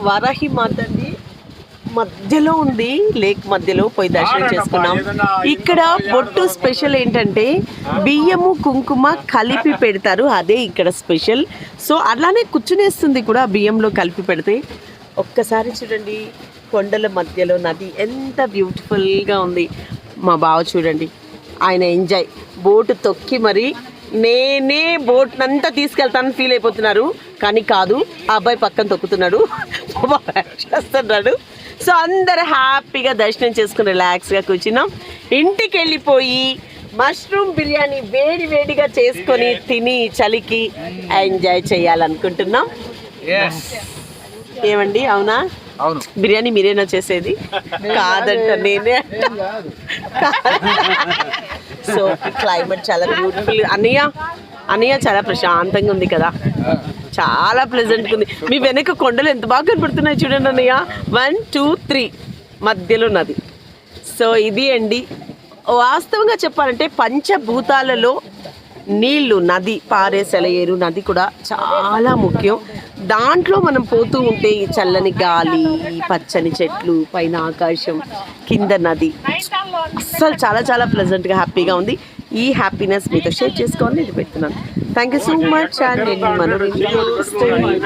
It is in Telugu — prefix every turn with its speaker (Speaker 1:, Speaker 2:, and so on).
Speaker 1: వారాహి మాత అండి, మధ్యలో ఉంది, లేక్ మధ్యలో పోయి దర్శనం చేసుకున్నాం. ఇక్కడ బొట్టు స్పెషల్ ఏంటంటే బియ్యము కుంకుమ కలిపి పెడతారు, అదే ఇక్కడ స్పెషల్. సో అలానే కూర్చునేస్తుంది కూడా బియ్యంలో కలిపి పెడితే. ఒక్కసారి చూడండి కొండల మధ్యలో నది ఎంత బ్యూటిఫుల్గా ఉంది. మా బావ చూడండి, ఆయన ఎంజాయ్, బోటు తొక్కి మరి నేనే బోట్నంతా తీసుకెళ్తానని ఫీల్ అయిపోతున్నారు, కానీ కాదు, ఆ అబ్బాయి పక్కన తొక్కుతున్నాడు, చేస్తున్నాడు. సో అందరు హ్యాపీగా దర్శనం చేసుకుని రిలాక్స్గా కూర్చున్నాం. ఇంటికి వెళ్ళిపోయి మష్రూమ్ బిర్యానీ వేడి వేడిగా చేసుకొని తిని చలికి ఎంజాయ్ చేయాలనుకుంటున్నాం. ఏమండి, అవునా?
Speaker 2: అవును.
Speaker 1: బిర్యానీ మీరేనా చేసేది? కాదంట, నేనే. సో క్లైమేట్ చాలా బ్యూటిఫుల్. అన్నయ్య చాలా ప్రశాంతంగా ఉంది కదా, చాలా ప్లెజెంట్గా ఉంది. మీ వెనక కొండలు ఎంత బాగా కనపడుతున్నాయి చూడండి అన్నయ్య. 1 2 3 మధ్యలో నది. సో ఇది అండి, వాస్తవంగా చెప్పాలంటే పంచభూతాలలో నీళ్లు, నది, పారే సెలయేరు నది కూడా చాలా ముఖ్యం. దాంట్లో మనం పోతూ ఉంటే ఈ చల్లని గాలి, పచ్చని చెట్లు, పైన ఆకాశం, కింద నది, అస్సలు చాలా చాలా ప్లెజెంట్గా హ్యాపీగా ఉంది. ఈ హ్యాపీనెస్ మీతో షేర్ చేసుకోవాలని నేను పెడుతున్నాను. Thank you so much. And నేను